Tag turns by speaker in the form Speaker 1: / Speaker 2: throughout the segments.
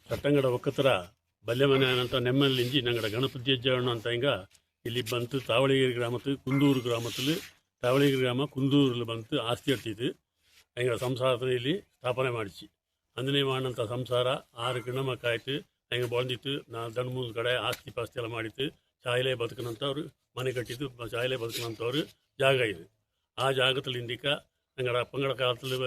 Speaker 1: ಚಟ್ಟಂಗಡ ಒಕ್ಕತ್ತರ ಬಲ್ಯಮನೆ ಅಂತ ನೆಮ್ಮಲ್ಲಿಂಜಿ ನಂಗಡ ಗಣಪತಿ ಹೆಜ್ಜೆಹಣ್ಣು ಅಂತ ಹಿಂಗ ಇಲ್ಲಿ ಬಂತು ತಾವಳಗಿರಿ ಗ್ರಾಮತ್ತು ಕುಂದೂರು ಗ್ರಾಮದಲ್ಲಿ ತಾವಳಗಿರಿ ಗ್ರಾಮ ಕುಂದೂರಲ್ಲಿ ಬಂತು ಆಸ್ತಿ ಹಟ್ಟಿದ್ದು எங்கள் சம்சாரத்தில் ஸ்தாபனை ಮಾಡಿಸಿ ಅಂದನೇ ಮಾಡಿದಂಥ ಸಂಸಾರ 6 ಗಣಮಕ್ಕಾಯ್ತು ಹೆಂಗೆ ಬಂದಿತ್ತು ನಾನು ದಣ್ಣ ಮೂರು ಕಡೆ ಆಸ್ತಿ ಪಾಸ್ತಿ ಎಲ್ಲ ಮಾಡಿತ್ತು ಚಾಯಲೆ ಬದುಕಿನಂಥವ್ರು ಮನೆ ಕಟ್ಟಿದ್ದು ಚಾಯಲೆ ಬದುಕಿನಂಥವ್ರು ಜಾಗ ಇದು ಆ ಜಾಗದಲ್ಲಿ ಇಂದಿಕ ನಂಗಡ ಅಪ್ಪಂಗಡ ಕಾಲದಲ್ಲಿ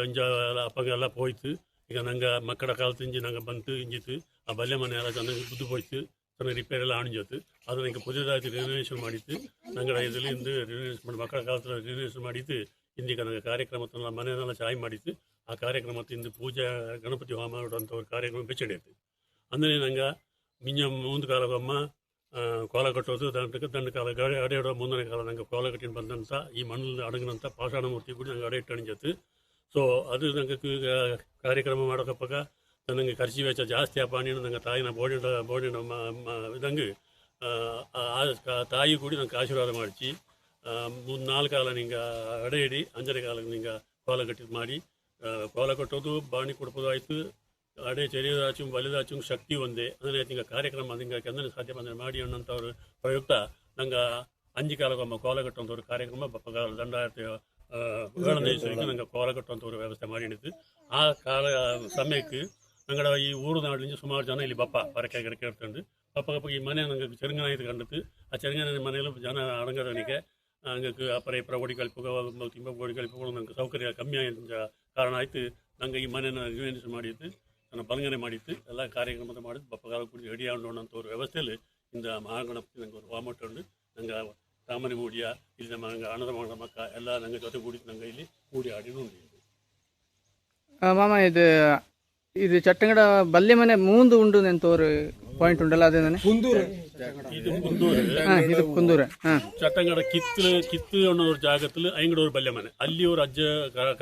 Speaker 1: ಅಪ್ಪಗೆಲ್ಲ ಹೋಯ್ತು ಈಗ ನಂಗೆ ಮಕ್ಕಳ ಕಾಲത്ത് ಇಂಜಿ ನಂಗೆ ಬಂತು ಇಂಜಿತ್ತು ಆ ಬಲ್ಯ ಮನೆ ಎಲ್ಲ ಚೆನ್ನಾಗಿ ಬುದ್ದು ಹೋಯ್ತು ಚೆನ್ನಾಗಿ ರಿಪೇರ್ ಎಲ್ಲ ಅಣಿಜೋತು ಅದು ನಂಗೆ ಪುದಿಯದಾಗಿ ರಿನೋವೇಷನ್ ಮಾಡಿತ್ತು ನಂಗಡ ಇದರಲ್ಲಿ ಇಂದು ರಿನೋವೇಷನ್ ಮಾಡಿ ಮಕ್ಕಳ ಕಾಲದಲ್ಲಿ ರಿನೋವೇಷನ್ ಮಾಡಿತ್ತು ಇಂದಿಗೆ ನನಗೆ ಕಾರ್ಯಕ್ರಮದ ಮನೆಯೆಲ್ಲ ಚಾಯ್ ಮಾಡಿತ್ತು ಆ ಕಾರ್ಯಕ್ರಮದ ಇಂದು ಪೂಜೆ ಗಣಪತಿ ಹೋಮ ಮಾಡುವಂಥ ಒಂದು ಕಾರ್ಯಕ್ರಮ ಬೆಚ್ಚಡಿಯಿತು ಅಂದರೆ ನಂಗೆ ಮಿಂಜ ಮುಂದೆ ಕಾಲವಮ್ಮ ಕೋಲ ಕಟ್ಟೋದು ದಂಡ ಕಾಲ ಅಡೆಯಿಡೋ ಮುಂದನೇ ಕಾಲ ನಂಗೆ ಕೋಲ ಕಟ್ಟಿನ ಬಂದಂಥ ಈ ಮಣ್ಣಲ್ಲಿ ಅಡಗಿನಂಥ ಪಾಷಾಣ ಮೂರ್ತಿ ಕೂಡ ನಂಗೆ ಅಡೆ ಇಟ್ಟು ಅಣಿಜತ್ತು ಸೊ ಅದು ನಂಗೆ ಕಾರ್ಯಕ್ರಮ ಮಾಡೋಕಪ್ಪಾಗ ನನಗೆ ಖರ್ಚು ವೆಚ್ಚ ಜಾಸ್ತಿ ಅಪ್ಪ ನೀನು ನಂಗೆ ತಾಯಿನ ಬೋಡಿನ ಇದಂಗೆ ತಾಯಿ ಕೂಡ ನಂಗೆ ಆಶೀರ್ವಾದ ಮಾಡಿಸಿ 3-4 ಕಾಲ ನಿಂಗೆ ಅಡೆ ಇಡಿ 5ನೇ ಕಾಲ ನಿಂಗೆ ಕೋಲ ಕಟ್ಟಿದ್ದು ಮಾಡಿ ಕೋಲ ಕಟ್ಟೋದು ಬಾಣಿ ಕೊಡ್ಬೋದು ಆಯಿತು ಅಡೆ ಚೆರಿಯದಾಚು ಬಲಿದಾಚು ಶಕ್ತಿ ಒಂದೇ ಅಂದರೆ ನಿಂಗೆ ಕಾರ್ಯಕ್ರಮ ನಿಂಗೆ ಕೆಂದನೆ ಸಾಧ್ಯ ಬಂದರೆ ಮಾಡಿ ಅನ್ನೋಂಥವ್ರು ಪ್ರಯುಕ್ತ ನಂಗೆ 5 ಕಾಲಕ್ಕೊಮ್ಮ ಕೋಲ ಕಟ್ಟುವಂಥವ್ರು ಕಾರ್ಯಕ್ರಮ ಬಪ್ಪಗಾಲ ದಂಡಾಯತೆಗಳನ್ನ ನಂಗೆ ಕೋಲ ಕಟ್ಟುವಂಥವ್ರು ವ್ಯವಸ್ಥೆ ಮಾಡಿದ್ದು ಆ ಕಾಲ ಸಮಯಕ್ಕೆ ನಂಗಡ ಈ ಊರು ನಾಡಿನಿಂದ ಸುಮಾರು ಜನ ಇಲ್ಲಿ ಬಪ್ಪ ಪರಕೆ ಗಿಡಕ್ಕೆ ಇರ್ಕೊಂಡು ಬಪ್ಪ ಈ ಮನೆ ನಂಗೆ ಚೆರುಂಗನ ಇದು ಕಂಡಿತ್ತು ಆ ಚೆರುಂಗನ ಮನೆಯಲ್ಲೂ ಜನ ಅಡಂಗದನಿಗೆ ಹಂಗೆ ಅಪರ ಇಪ್ಪರ ಓಡಿ ಕಲ್ಪಗಳು ತುಂಬ ಓಡಿ ಕಲ್ಪಗಳು ನಂಗೆ ಸೌಕರ್ಯ ಕಮ್ಮಿ ಆಗಿದ್ದ ಕಾರಣ ಆಯಿತು ನಂಗೆ ಈ ಮನೆಯನ್ನು ರಿನೋವೇಷನ್ ಮಾಡಿದ್ದು ನನ್ನ ಬಲಂಗನೆ ಮಾಡಿತ್ತು ಎಲ್ಲ ಕಾರ್ಯಕ್ರಮದ ಮಾಡಿದ್ದು ಬಪ್ಪಗಾಲ ಕೂಡಿ ರೆಡಿ ಆಡೋಣಂಥವ್ರ ವ್ಯವಸ್ಥೆಯಲ್ಲಿ ಇಂದ ಮಹಾಗಣಪತಿ ನಂಗೆ ಒಂದು ವಾಮಟ್ಟುಂಡು ನಂಗೆ ಸಾಮಾನ್ಯ ಮೂಡಿಯ ಇಲ್ಲಿ ನಮ್ಮ ನಂಗೆ ಹಣದ ಮಕ್ಕ ಎಲ್ಲ ನಂಗೆ ಜೊತೆ ಕೂಡಿ ನಂಗೆ ಇಲ್ಲಿ ಕೂಡಿ ಆಡಿ ಉಂಟು
Speaker 2: ಮಾಮ ಇದು ಚಟ್ಟಂಗಡ ಬಲ್ಲೆ ಮನೆ ಮೂಂದು ಉಂಡು ಎಂತವ್ರು ಪಾಯಿಂಟ್ ಉಂಟಲ್ಲ ಅದೇನೆ
Speaker 1: ಇದು ಕುಂದೂರು ಚಟ್ಟಂಗಡ ಕಿತ್ತು ಅನ್ನೋರ ಜಾಗದಲ್ಲಿ ಐಂಗಡವ್ರ ಬಲ್ಲೆ ಮನೆ ಅಲ್ಲಿ ಅವ್ರ ಅಜ್ಜ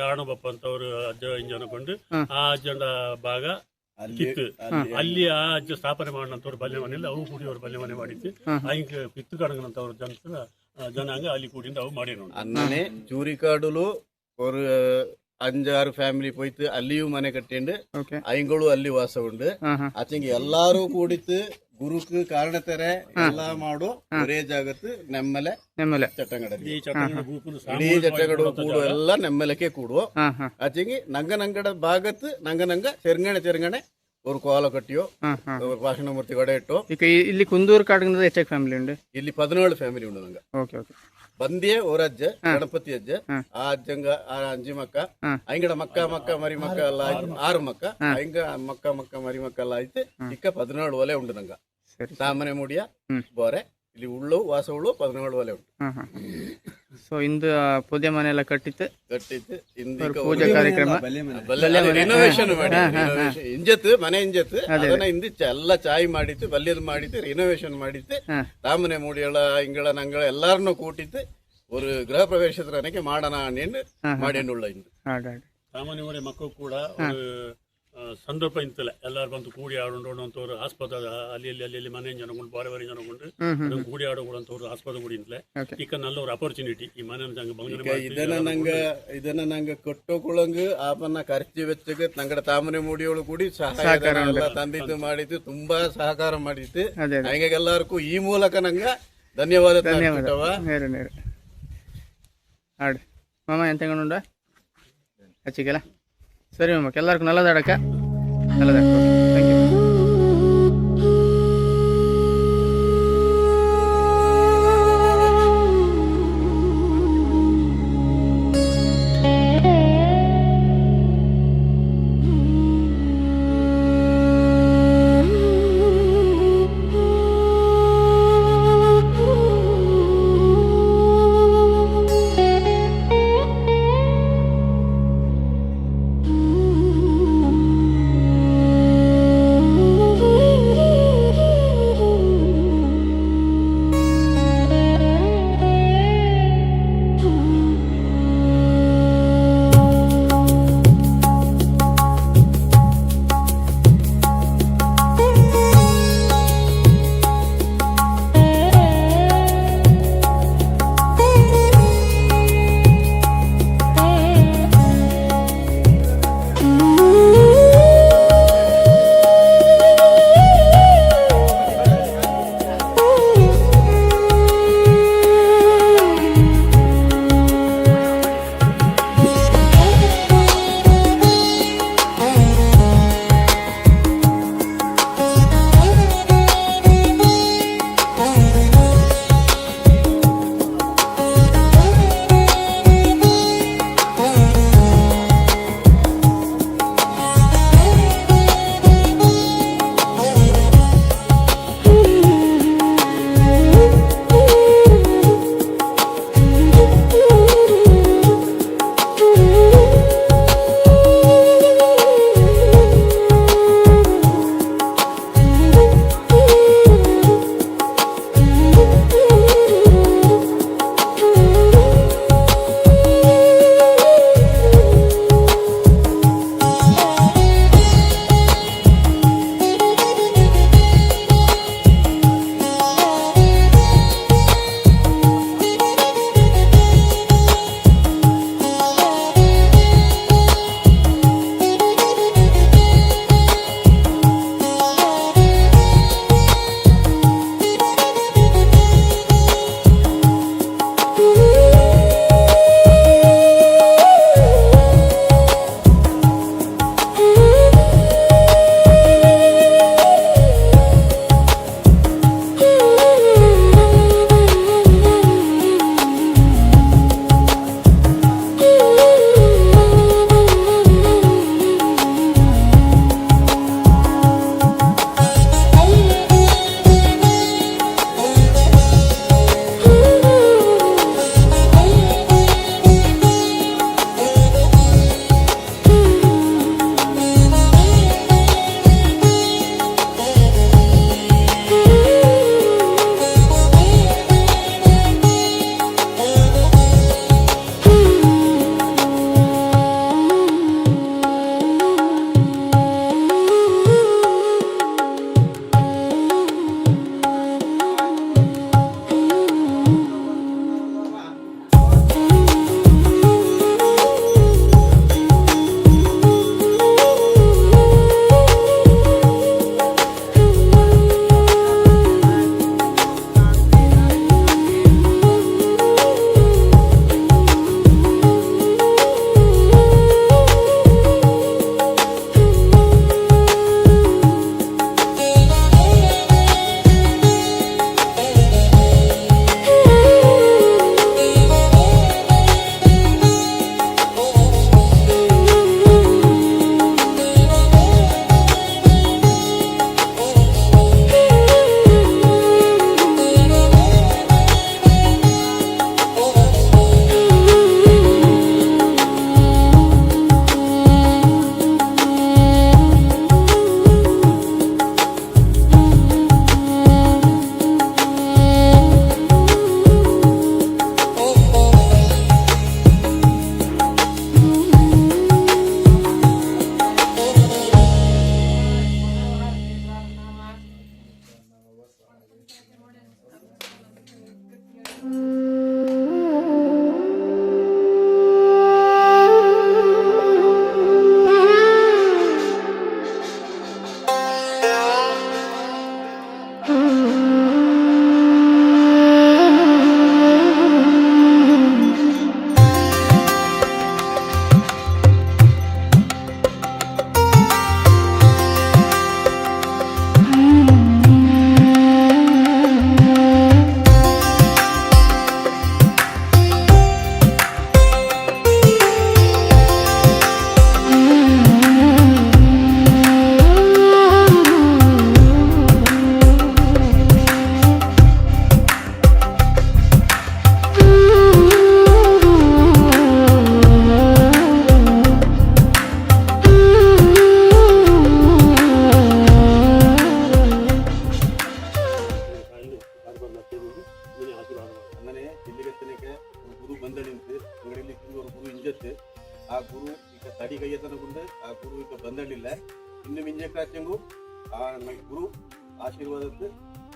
Speaker 1: ಕಾರಣಬಪ್ಪ ಅಂತವ್ರು ಅಜ್ಜ ಇಂಜನಕೊಂಡು ಆ ಅಜ್ಜಂಡ ಭಾಗ ಕಿತ್ತು ಅಲ್ಲಿ ಆ ಅಜ್ಜ ಸ್ಥಾಪನೆ ಮಾಡಿದಂಥವ್ರು ಬಲ್ಲೆ ಮನೆಯಲ್ಲಿ ಅವು ಕೂಡಿ ಅವ್ರ ಬಲ್ಲೆ ಮನೆ ಮಾಡಿತ್ತು ಹಿಂಗೆ ಕಿತ್ತು ಕಾಣಂತವ್ರ ಜನಾಂಗ ಅಲ್ಲಿ ಕೂಡಿಂದ ಅವು ಮಾಡಿ
Speaker 3: ಅನ್ನನೆ ಜೂರಿಕಾಡುಲು ஒரு 5-6 ಫ್ಯಾಮಿಲಿ போய்த்து ಅಲ್ಲಿಯೂ ಮನೆ ಕಟ್ಟಿಂಡು ಐಂಗಳು ಅಲ್ಲಿ ವಾಸ ಉಂಡು ಆಚೆಂಗೆ ಎಲ್ಲಾರು ಕೂಡಿತ್ತು ಗುರುಕು ಕಾರಣತೆರೆ ಎಲ್ಲ ಮಾಡು ಒರೇ ಜಾಗತ್ತು ನೆಮ್ಮಲೆ ಚಟ್ಟಂಗಡ ಇಡೀ ಚಟ್ಟಂಗಡ ಕೂಡು ಎಲ್ಲ ನೆಮ್ಮಲಕ್ಕೆ ಕೂಡು ಆಚೆಂಗೆ ನಂಗಡ ಭಾಗತ್ತು ನಂಗ ಚೆರುಂಗಣೆ ஒரு கோல கட்டியோ ஒரு பாஷண மூர்த்தி கಡೆ ಇಟ್ಟು
Speaker 2: ಇಲ್ಲಿ ಕುಂದೂರು ಕಾಡಿನ ಹೆಚ್ಚಾಗಿ ಫ್ಯಾಮಿಲಿ ಉಂಟು
Speaker 3: ಇಲ್ಲಿ 17 ಫ್ಯಾಮಿಲಿ ಉಂಟು ನಂಗೆ
Speaker 2: ಓಕೆ
Speaker 3: ಬಂದಿಯೇ ஒரு ಅಜ್ಜ ಗಣಪತಿ ಅಜ್ಜ ಆ ಅಜ್ಜಂಗ 5 ಮಕ್ಕ ಐಂಗಡ ಮಕ್ಕ ಮರಿ ಮಕ್ಕ ಎಲ್ಲ 6 ಮಕ್ಕ ಐಂಗ ಮಕ್ಕ ಮರಿ ಮಕ್ಕ ಎಲ್ಲ ಐತೆ ಇಕ್ಕ 17 ಒಲೆ ಉಂಟು ನಂಗ ಸಾಮಾನ್ಯ ಮೂಡಿಯ ಬೋರೆ ಇಲ್ಲಿ ಉಳ್ಳು ವಾಸ ಉಳ್ಳು 17 ಒಲೆ ಉಂಟು
Speaker 2: ಸೊ ಇಂದು ಪೂಜೆ ಮನೆ ಎಲ್ಲ ಕಟ್ಟಿತ್ತು
Speaker 3: ಪೂಜೆ ಕಾರ್ಯಕ್ರಮ ರಿನೋವೇಷನ್ ಮಾಡಿ ಇಂಜತ್ತು ಮನೆ ಇಂಜತ್ತು ಅದನ್ನ ಇಂದು ಎಲ್ಲ ಚಾಯ್ ಮಾಡಿತ್ತು ಬಲ್ಯದ ಮಾಡಿತ್ತು ರಿನೋವೇಷನ್ ಮಾಡಿತ್ತು ಸಾಮಾನ್ಯ ಮೂಡಿಯಳ ಇಂಗಳ ನಂಗಳ ಎಲ್ಲಾರನ್ನು ಕೂಟಿತ್ತು ஒரு ಗೃಹ ಪ್ರವೇಶದ ನನಗೆ ಮಾಡೋಣ ಅನ್ನೇನು ಮಾಡೇನುಳ್ಳ ಇಂದು
Speaker 1: ಸಾಮಾನ್ಯ ಮೂಡಿ ಮಕ್ಕಳು ಕೂಡ ಸಂದರ್ಭ ಇಂತಲ್ಲ ಎಲ್ಲಾರು ಬಂದು ಕೂಡಿ ಆಡೋಂತವ್ರು ಆಸ್ಪತ್ರೆ ಅಲ್ಲಿ ಮನೆ ಜನಗಳು ಬಾರೆ ಜನಗಳು ಕೂಡಿ ಆಡೋಂತವ್ರು ಆಸ್ಪತ್ರೆ ಕೂಡಿ ಇಂತಲೇ ಈಗ ನಲ್ಲ ஒரு ಅಪರ್ಚುನಿಟಿ ಈ ಮನೆ
Speaker 3: ಇದನ್ನ ನಂಗೆ ಕಟ್ಟೋಕೊಳಂಗ ಆಪನ್ನ ಖರ್ಚು ವೆಚ್ಚಕ್ಕೆ ನಂಗಡ ತಾಮನೆ ಮೂಡಿಯೋಳು ಕೂಡಿ ಸಹಾಯ ತಂದಿದ್ದು ಮಾಡಿದ್ದು ತುಂಬಾ ಸಹಕಾರ ಮಾಡಿತ್ತು ಹಂಗೆ ಎಲ್ಲಾರ್ಗೂ ಈ ಮೂಲಕ ನಂಗೆ ಧನ್ಯವಾದ
Speaker 2: ಆಡು ಮಾಮ ಎಂತ ಹಚ್ಚಿಗೆಲ್ಲ ಸರಿ ಮಾಮ ಎಲ್ಲರಿಗೂ ನಲ್ಲದಾಡಕ್ಕ ನಲ್ಲದಾಡ ಥ್ಯಾಂಕ್ ಯು
Speaker 3: ಬಂದಿತ್ತು ಆ ಗುರು ಈಗ ತಡಿ ಕೈಯತನಗೊಂಡು ಆ ಗುರು ಈಗ ಬಂದಳಿಲ್ಲ ಇನ್ನು ಮಿಂಜೆ ಕಾಚಂಗು ಆ ಗುರು ಆಶೀರ್ವಾದದ್ದು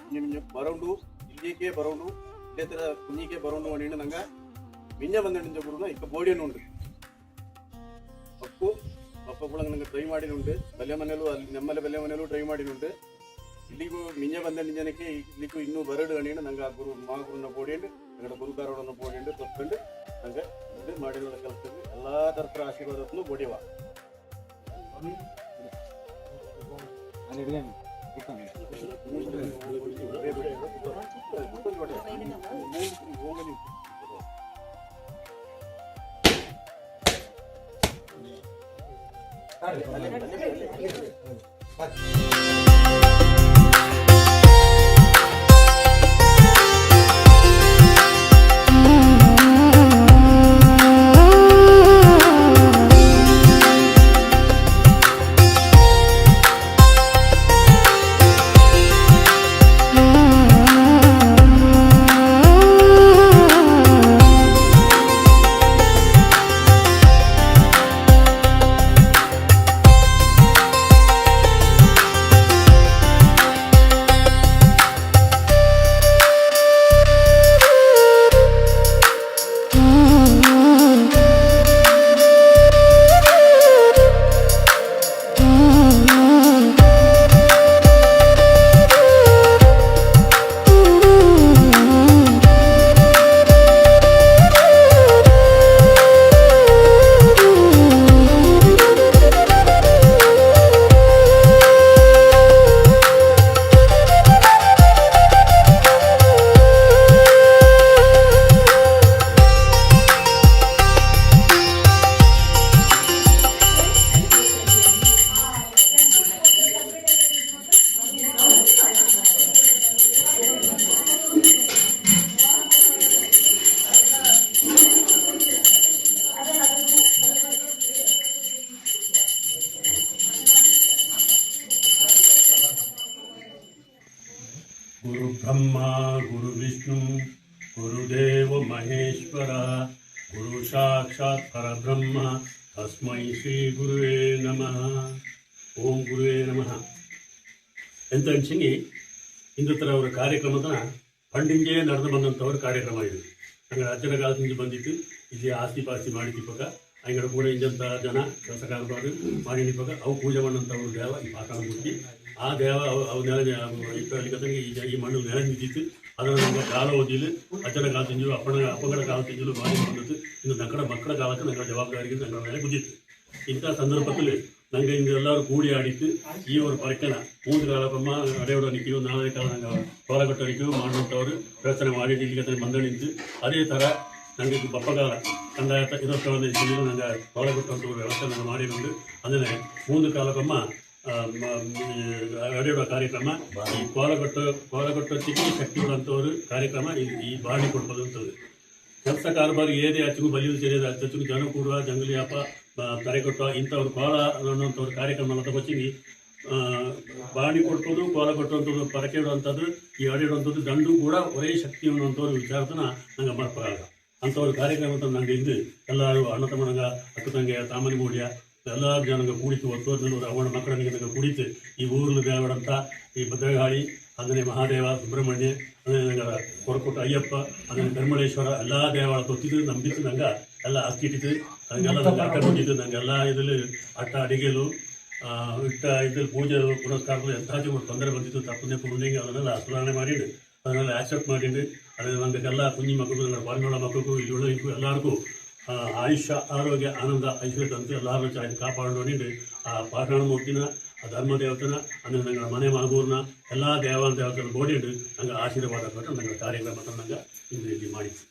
Speaker 3: ಇನ್ನು ಮಿಂಜ ಬರೋಂಡು ಇಲ್ಲಿಗೆ ಬರೋಂಡು ಇದೇ ಥರ ಕುഞ്ഞിಗೆ ಬರೋಂಡು ಅಣ್ಣ ನಂಗೆ ಮಿಂಜ ಬಂದಣಿಂಜ ಗುರುನ ಈಗ ಬೋಡಿಯನ್ನು ಉಂಟು ಪಪ್ಪ ಕೂಡ ನಂಗೆ ಟ್ರೈ ಮಾಡಿನುಂಟು ಬಲ್ಲೆ ಮನೇಲೂ ಅಲ್ಲಿ ನಮ್ಮಲ್ಲಿ ಬಲ್ಲೆ ಮನೇಲೂ ಟ್ರೈ ಮಾಡಿನುಂಟು ಇಲ್ಲಿಗೂ ಮಿಂಜ ಬಂದಣಿಂಜ ಜನಕ್ಕೆ ಇಲ್ಲಿಗೂ ಇನ್ನೂ ಬರಡು ಅಣ್ಣ ನಂಗೆ ಆ ಗುರು ಗುರುನ ಬೋಡಿಂಡು ನಂಗಡ ಗುರುಕಾರೋಡನ್ನು ಬೋಡಿಂಡು ತೊಗೊಂಡು ನಂಗೆ ಇದು ಮಾಡಿದ ಕೆಲಸದಲ್ಲಿ ಎಲ್ಲ ಥರದ ಆಶೀರ್ವಾದಕ್ಕೂ ಬೋಡಿವ ಗುರು ಬ್ರಹ್ಮ ಗುರು ವಿಷ್ಣು ಗುರುದೇವ ಮಹೇಶ್ವರ ಗುರು ಸಾಕ್ಷಾತ್ ಪರಬ್ರಹ್ಮ ತಸ್ಮೈ ಶ್ರೀ ಗುರುವೇ ನಮಃ ಓಂ ಗುರುವೇ ನಮಃ ಎಂತ ಅನ್ಸಿಂಗಿ ಇಂದು ಅವರ ಕಾರ್ಯಕ್ರಮದ ಪಂಡಿಂಜೆ ನಡೆದು ಬಂದಂಥವ್ರ ಕಾರ್ಯಕ್ರಮ ಇದು ಅಂಗಡ ಅಜ್ಜನ ಕಾಲದಿಂದ ಬಂದಿತ್ತು ಇಲ್ಲಿ ಆಸ್ತಿ ಪಾಸ್ತಿ ಮಾಡಿ ತಿಪ್ಪಕ ಅಂಗಡ ಕೂಡ ಇಂಜಂತ ಜನ ಕೆಲಸ ಕಾರ್ಬಾರು ಮಾಡಿ ನಿಪ್ಪಕ ಅವು ಪೂಜೆ ಮಾಡಂಥವ್ರು ದೇವ ಈ ಪಾಠ ಮುಟ್ಟಿ ಆ ದೇವ ಅವು ನೆಲ ಈ ಮಣ್ಣು ನೆಲ ನಿಂತಿತ್ತು ಅದನ್ನು ನಮ್ಮ ಕಾಲ ಓದಿಲು ಅಜ್ಜನ ಕಾಲ ತಿಂಜಲು ಅಪ್ಪಗಳ ಕಾಲ ತಿಂಜಲು ಮಾಡಿ ಬಂದಿತ್ತು ಇನ್ನು ನಂಗಡ ಮಕ್ಕಳ ಕಾಲಕ್ಕೆ ನಂಗಡ ಜವಾಬ್ದಾರಿಗೆ ನಂಗಡ ಮೇಲೆ ಬಿದ್ದಿತ್ತು ಇಂಥ ಸಂದರ್ಭದಲ್ಲಿ ನಂಗೆ ಹಿಂಗೆ ಎಲ್ಲರೂ ಕೂಡಿ ಆಡಿತ್ತು ಈ ಒಂದು ಪರಕೆನ 3 ಕಾಲಕ್ಕೊಮ್ಮ ಅಡೆಯೋಡನಿಕೆಯು 4 ಕಾಲ ನಂಗೆ ಕೋಲಗಟ್ಟೋನಿಕೆಯು ಮಾಡುವಂಥವ್ರು ಪ್ರಯತ್ನ ಮಾಡಿ ಇಲ್ಲಿಗೆ ಬಂದು ನಿಂತು ಅದೇ ಥರ ನನಗೆ ಬಪ್ಪಗಾಲ ಕಂದಾಯ ಇದೊಂದು ಇದ್ದಿದ್ದು ನಂಗೆ ಕೋಲಗಟ್ಟುವಂಥ ವ್ಯವಸ್ಥೆ ನಾನು ಮಾಡಿಕೊಂಡು ಅಂದರೆ 3 ಕಾಲಕ್ಕೊಮ್ಮ ನಡೆಯುವ ಕಾರ್ಯಕ್ರಮ ಈ ಕೋಲಗಟ್ಟೊಚ್ಚಿಗೆ ಶಕ್ತಿ ಉಳ್ಳಂಥವ್ರು ಕಾರ್ಯಕ್ರಮ ಈ ಬಾಡಿ ಕೊಡ್ಬೋದಂಥದ್ದು ಕೆಲಸ ಕಾರ್ಬಾರಿ ಏದೇ ಹಚ್ಚಿಗೂ ಬಲಿಯು ಸೇರಿದ ಹಚ್ಚು ಜನ ಕೂಡುವ ಜಂಗಲಿ ಹಬ್ಬ ತರೆಕೊಟ್ಟು ಇಂಥವ್ರು ಕೋಲ ಅನ್ನೋಂಥವ್ರು ಕಾರ್ಯಕ್ರಮ ಅಂತ ಬಚ್ಚಿಗೆ ಬಾಡಿ ಕೊಡ್ಬೋದು ಕೋಲ ಕೊಟ್ಟುವಂಥದ್ದು ಪರಕೆ ಇಡುವಂಥದ್ದು ಈ ಅಡಿಡುವಂಥದ್ದು ದಂಡು ಕೂಡ ಒರೇ ಶಕ್ತಿ ಅನ್ನುವಂಥವ್ರು ವಿಚಾರತನ ನಂಗೆ ಮರ್ಪರಾಗ ಅಂಥವ್ರ ಕಾರ್ಯಕ್ರಮ ನಂಗೆ ಇಂದು ಎಲ್ಲರೂ ಅಣ್ಣ ತಮ್ಮನಂಗ ಅಕ್ಕ ತಂಗೆ ತಾಮನಿ ಮೂಡಿಯ ಎಲ್ಲ ಜನಂಗೆ ಕೂಡಿತು ಒತ್ತೋರ್ನಲ್ಲೂರು ಅವನ ಮಕ್ಕಳಿಗೆ ನಂಗೆ ಕುಡಿತು ಈ ಊರ್ಲು ದೇವರಂತ ಈ ಭದ್ರಗಾಳಿ ಅದನ್ನೇ ಮಹಾದೇವ ಸುಬ್ರಹ್ಮಣ್ಯ ಅದನ್ನೇ ನಂಗೆ ಕೊರಕೊಟ್ಟು ಅಯ್ಯಪ್ಪ ಅದನ್ನೇ ಧರ್ಮಳೇಶ್ವರ ಎಲ್ಲ ದೇವಾಳ ತೊತ್ತಿದ್ದು ನಂಬಿತ್ತು ನಂಗೆ ಎಲ್ಲ ಅಕ್ಕಿಟ್ಟಿತ್ತು ಹಂಗೆಲ್ಲ ನಂಗೆ ಅಟ್ಟ ಕೊಟ್ಟಿದ್ದು ನಂಗೆಲ್ಲ ಇದ್ರಲ್ಲಿ ಅಟ್ಟ ಅಡಿಗೆಲು ಇಟ್ಟ ಇದ್ರಲ್ಲಿ ಪೂಜೆ ಪುನಸ್ಕಾರಗಳು ಎಂತಾಚು ತೊಂದರೆ ಬಂದಿತ್ತು ತಪ್ಪನೆ ಪುಣ್ಯಂಗೆ ಅದನ್ನೆಲ್ಲ ಸುಧಾರಣೆ ಮಾಡಿದ್ದು ಅದನ್ನೆಲ್ಲ ಆಕ್ಸೆಪ್ಟ್ ಮಾಡಿದ್ದು ಅದನ್ನು ನಮಗೆಲ್ಲ ಕುഞ്ഞി ಮಕ್ಕಳು ನನ್ನ ಪಾಲ್ಗೊಳ್ಳ ಮಕ್ಕಳಿಗೂ ಇಲ್ಲಿ ಉಳಿಗೂ ಎಲ್ಲರಿಗೂ ಆಯುಷ್ಯ ಆರೋಗ್ಯ ಆನಂದ ಐಶ್ವರ್ಯ ಅಂತ ಎಲ್ಲರೂ ಚಾಯ್ದು ಕಾಪಾಡೋಣಿಂದು ಆ ಪಾಷಾಣ ಮೂರ್ತಿನ ಆ ಧರ್ಮ ದೇವತನ ಅಂದರೆ ನಂಗೆ ಮನೆ ಮಗೂರ್ನ ಎಲ್ಲ ದೇವಾನ ದೇವತನ ಬೋಡಿಂಡು ನಂಗೆ ಆಶೀರ್ವಾದ ಕೊಟ್ಟು ನಂಗೆ ಕಾರ್ಯಕ್ರಮ ನಂಗೆ ಇಂದು ಇಲ್ಲಿ ಮಾಡಿತ್ತು